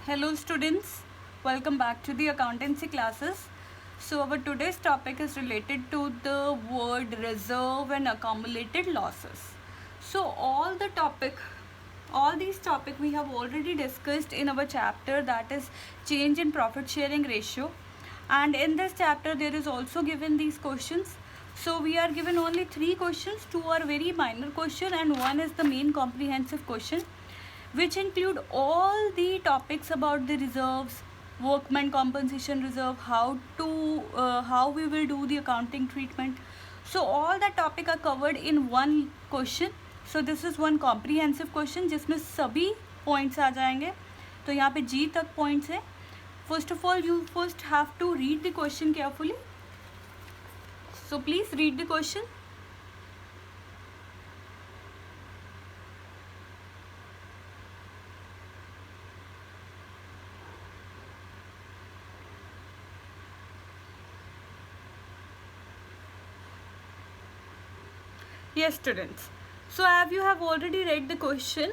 Hello students, welcome back to the accountancy classes. So our today's topic is related to the word reserve and accumulated losses. So all these topic we have already discussed in our chapter, that is change in profit sharing ratio, and in this chapter there is also given these questions. So we are given only 3 questions. 2 are very minor question and 1 is the main comprehensive question, which include all the topics about the reserves, workman compensation reserve, how we will do the accounting treatment. So all that topic are covered in one question. So this is one comprehensive question जिसमें सभी points आ जाएंगे. तो यहाँ पे G तक points है. First of all, you first have to read the question carefully. So please read the question. Yes, students. So as you have already read the question,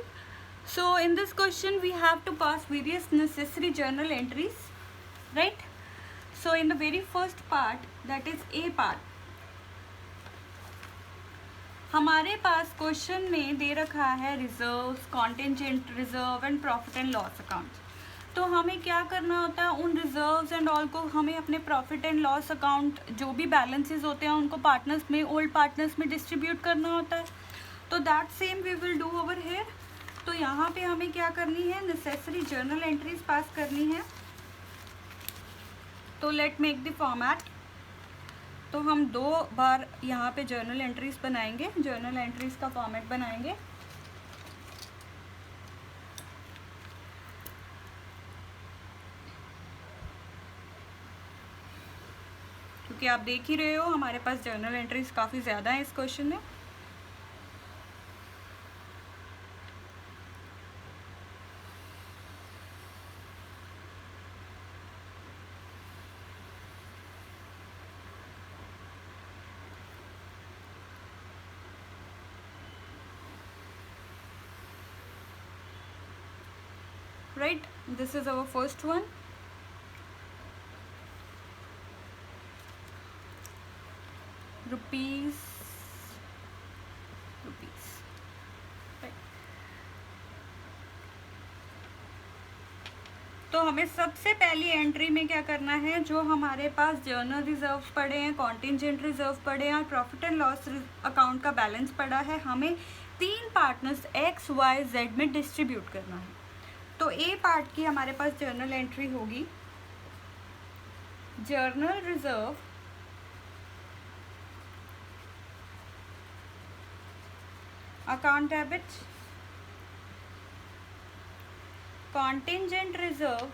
so in this question we have to pass various necessary journal entries, right? So in the very first part, that is A part, हमारे पास question में दे रखा है reserves, contingent reserve and profit and loss account. तो हमें क्या करना होता है, उन रिजर्व्स एंड ऑल को हमें अपने प्रॉफिट एंड लॉस अकाउंट जो भी बैलेंसेस होते हैं उनको पार्टनर्स में, ओल्ड पार्टनर्स में डिस्ट्रीब्यूट करना होता है. तो that same we will do over here. तो यहाँ पे हमें क्या करनी है, नेसेसरी जर्नल एंट्रीज पास करनी है. तो लेट मेक द फॉर्मेट. तो हम 2 बार यहाँ पे जर्नल एंट्रीज बनाएंगे, जर्नल एंट्रीज का फॉर्मेट बनाएंगे. क्योंकि आप देख ही रहे हो हमारे पास जर्नल एंट्रीज काफ़ी ज़्यादा है इस क्वेश्चन में. Right, this is our first one. Rupees. Right. तो हमें सबसे पहली एंट्री में क्या करना है, जो हमारे पास जर्नल रिजर्व पड़े हैं, कॉन्टिंजेंट रिजर्व पड़े हैं और प्रॉफिट एंड लॉस अकाउंट का बैलेंस पड़ा है, हमें 3 पार्टनर्स X, Y, Z में डिस्ट्रीब्यूट करना है. तो ए पार्ट की हमारे पास जर्नल एंट्री होगी, journal reserve account debit, contingent reserve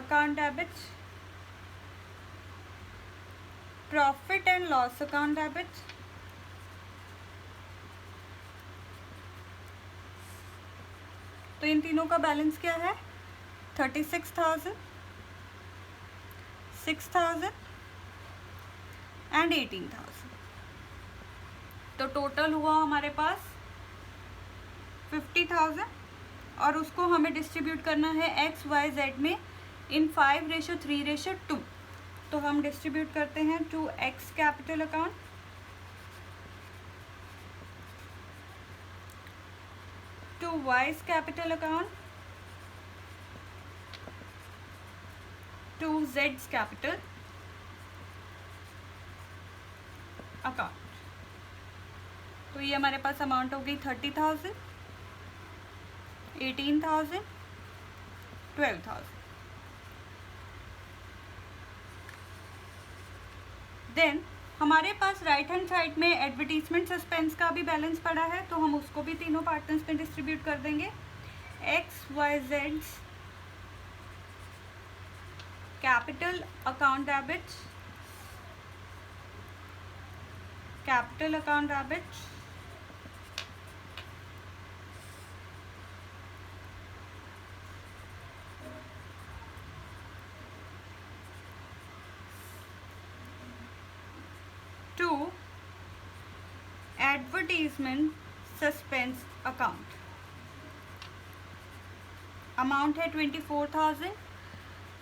account debit, profit and loss account debit, तो इन तीनों का बैलेंस क्या है, 36,000, 6,000 एंड 18,000. तो टोटल हुआ हमारे पास 50,000 और उसको हमें डिस्ट्रीब्यूट करना है X, Y, Z में इन 5:3:2. तो हम डिस्ट्रीब्यूट करते हैं to X capital account, to Y's capital account, to Z's capital account. तो ये हमारे पास अमाउंट हो गई 30,000, 18,000, 12,000. देन हमारे पास राइट हैंड साइड में एडवर्टीजमेंट सस्पेंस का भी बैलेंस पड़ा है, तो हम उसको भी तीनों पार्टनर्स में डिस्ट्रीब्यूट कर देंगे. X, Y, Z capital account debit, capital account debit, to advertisement suspense account. Amount है 24,000,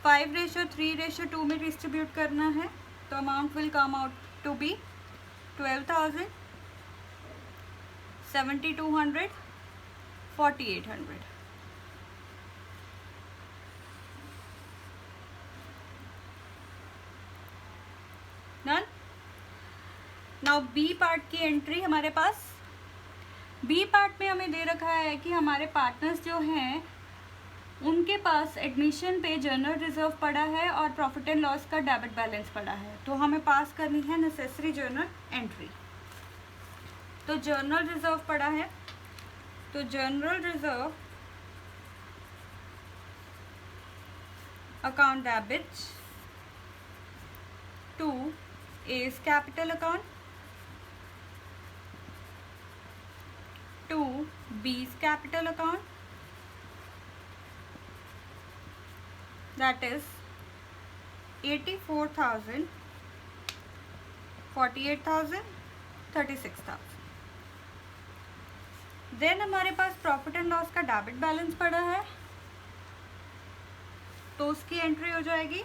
5:3:2 में डिस्ट्रीब्यूट करना है, तो amount will come out to be 12,000, 7,200, 4,800। Done. Now B part की एंट्री हमारे पास। बी पार्ट में हमें दे रखा है कि हमारे पार्टनर्स जो हैं उनके पास एडमिशन पे जर्नल रिजर्व पड़ा है और प्रॉफिट एंड लॉस का डेबिट बैलेंस पड़ा है, तो हमें पास करनी है नेसेसरी जर्नल एंट्री। तो जर्नल रिजर्व पड़ा है, तो journal reserve account debit to A's capital account, to B's capital account, that is 84,000, 48,000, 36,000। Then हमारे पास प्रॉफिट एंड लॉस का डेबिट बैलेंस पड़ा है, तो उसकी एंट्री हो जाएगी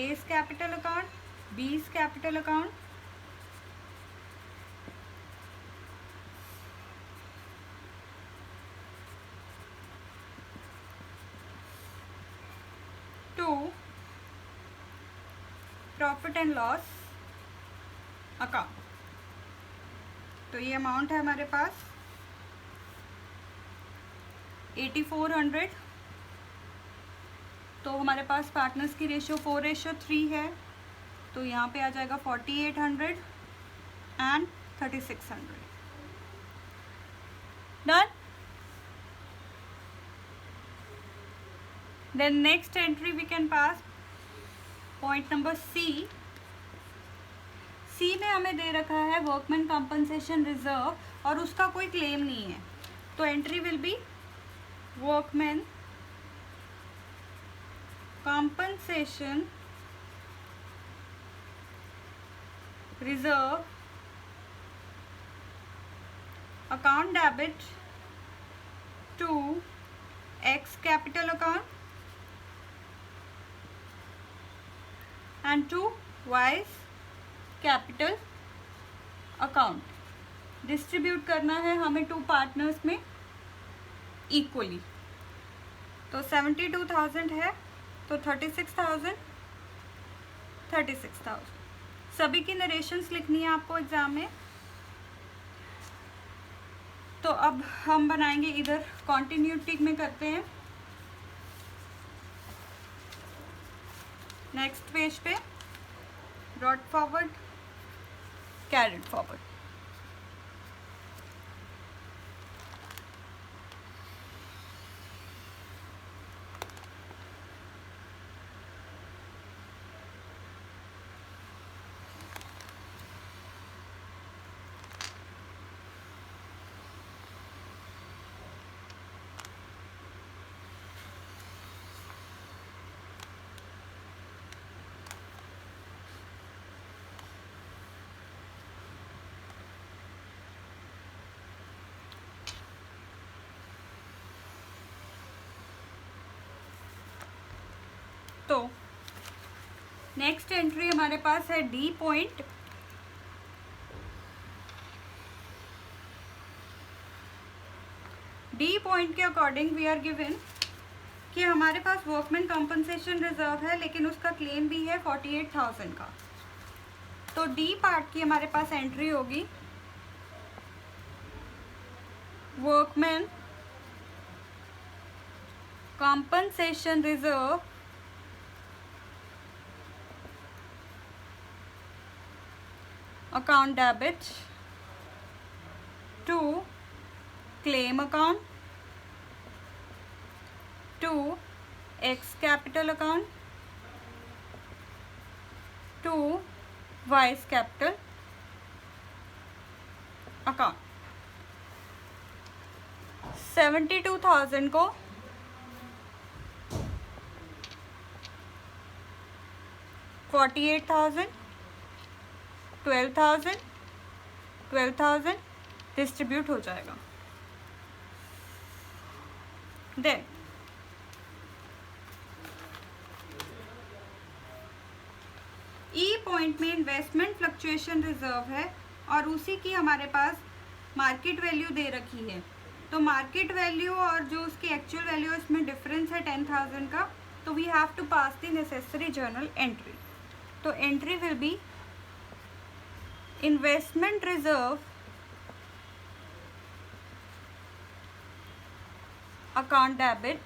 एज कैपिटल अकाउंट, बीज capital account, to profit and loss account. तो ये अमाउंट है हमारे पास 8400। तो हमारे पास पार्टनर्स की रेशियो 4:3 है, तो यहाँ पे आ जाएगा 4,800 and 3,600। Done. Then next entry we can pass point number C. C में हमें दे रखा है वर्कमैन कॉम्पनसेशन रिजर्व और उसका कोई क्लेम नहीं है, तो entry will be workman compensation reserve account debit to X capital account and to Y's capital account. Distribute करना है हमें टू पार्टनर्स में इक्वली। तो 72,000 है, तो 36,000, 36,000। सभी की नरेशंस लिखनी है आपको एग्जाम में। तो अब हम बनाएंगे, इधर कॉन्टिन्यूटी में करते हैं नेक्स्ट पेज पे, ब्रॉट फॉरवर्ड, कैरिड फॉरवर्ड। तो नेक्स्ट एंट्री हमारे पास है डी पॉइंट। डी पॉइंट के अकॉर्डिंग वी आर गिवन कि हमारे पास वर्कमैन कॉम्पनसेशन रिजर्व है, लेकिन उसका क्लेम भी है 48,000 का। तो डी पार्ट की हमारे पास एंट्री होगी workman compensation reserve account debit to claim account, to X capital account, to Y capital account। 72,000 को 48,000, 12,000, 12,000, डिस्ट्रीब्यूट हो जाएगा। देन ई पॉइंट में इन्वेस्टमेंट फ्लक्चुएशन रिजर्व है और उसी की हमारे पास मार्केट वैल्यू दे रखी है। तो मार्केट वैल्यू और जो उसकी एक्चुअल वैल्यू है इसमें डिफरेंस है 10,000 का, तो we have to pass the necessary journal entry. तो entry will be investment reserve account debit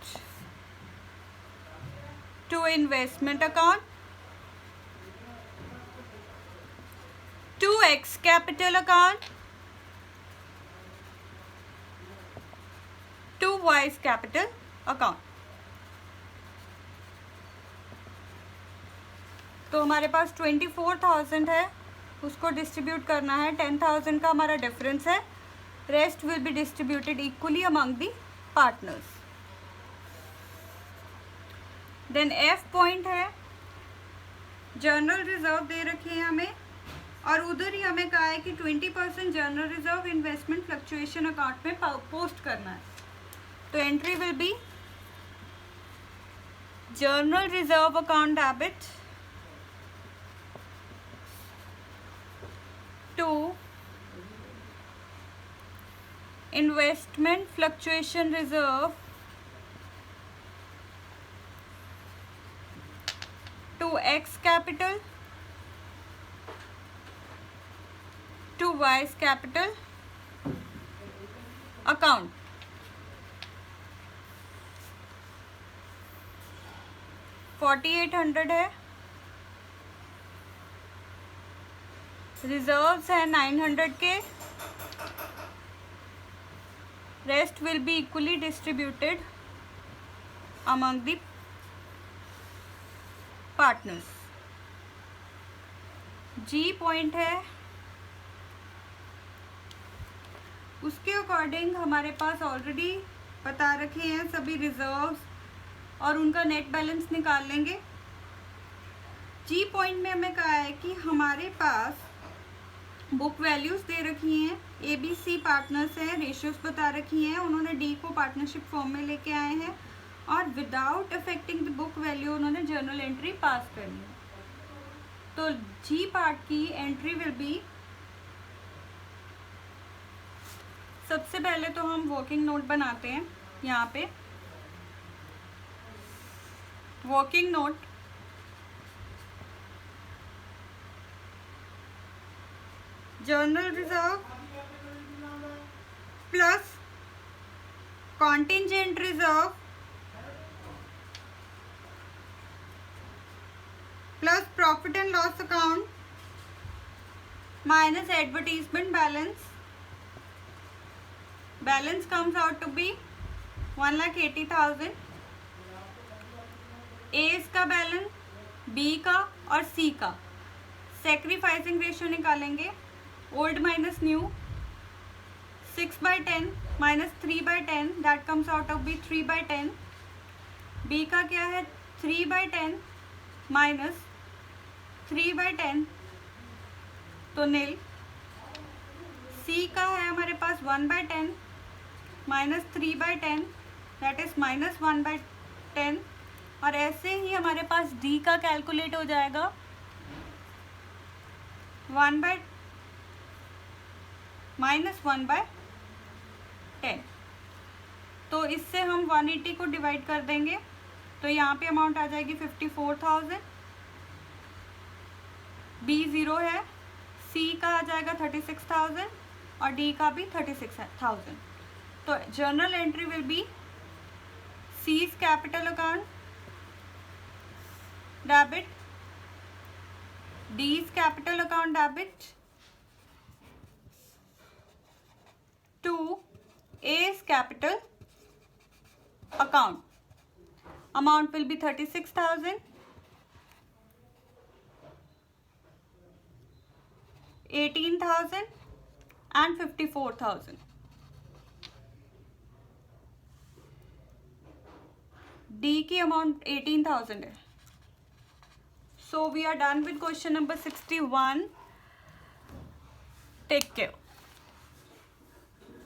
to investment account to X capital account to Y's capital account. तो हमारे पास 24,000 है, उसको डिस्ट्रीब्यूट करना है। 10,000 का हमारा डिफरेंस है, rest will be distributed equally among the partners. Then F point है, जर्नल रिजर्व दे रखी है हमें और उधर ही हमें कहा है कि 20% journal reserve investment fluctuation account में पोस्ट करना है। तो entry will be journal reserve account debit to investment fluctuation reserve to X capital to Y's capital account. $4,800 है, रिजर्व्स है 900 K, rest will be equally distributed among the partners. G point है, उसके according हमारे पास already बता रखे हैं सभी reserves और उनका नेट बैलेंस निकाल लेंगे। जी पॉइंट में हमें कहा है कि हमारे पास बुक वैल्यूज दे रखी हैं, ABC पार्टनर्स हैं, रेशियोज बता रखी हैं, उन्होंने डी को पार्टनरशिप फॉर्म में लेके आए हैं और without affecting the book value उन्होंने जर्नल एंट्री पास करनी है। तो जी पार्ट की एंट्री विल बी, सबसे पहले तो हम वर्किंग नोट बनाते हैं। यहाँ पे working note, journal reserve plus contingent reserve plus profit and loss account minus advertisement balance. Balance comes out to be 1,80,000। A का बैलेंस, बी का और सी का। सेक्रीफाइसिंग रेशियो निकालेंगे, old minus new, 6/10 minus 3/10 that comes out of B 3/10। B का क्या है 3/10 minus 3/10 तो नील। सी का है हमारे पास 1/10 माइनस 3/10 दैट इज माइनस 1/10 और ऐसे ही हमारे पास डी का कैलकुलेट हो जाएगा 1/10। तो इससे हम 180 को डिवाइड कर देंगे तो यहाँ पे अमाउंट आ जाएगी 54,000। बी 0 है, सी का आ जाएगा 36,000 और डी का भी 36,000। तो journal entry will be C's capital account debit, D's capital account debit to A's capital account. Amount will be 36,000, 18,000 and 54,000. D की अमाउंट 18,000 है। So we are done with question number 61. Take care.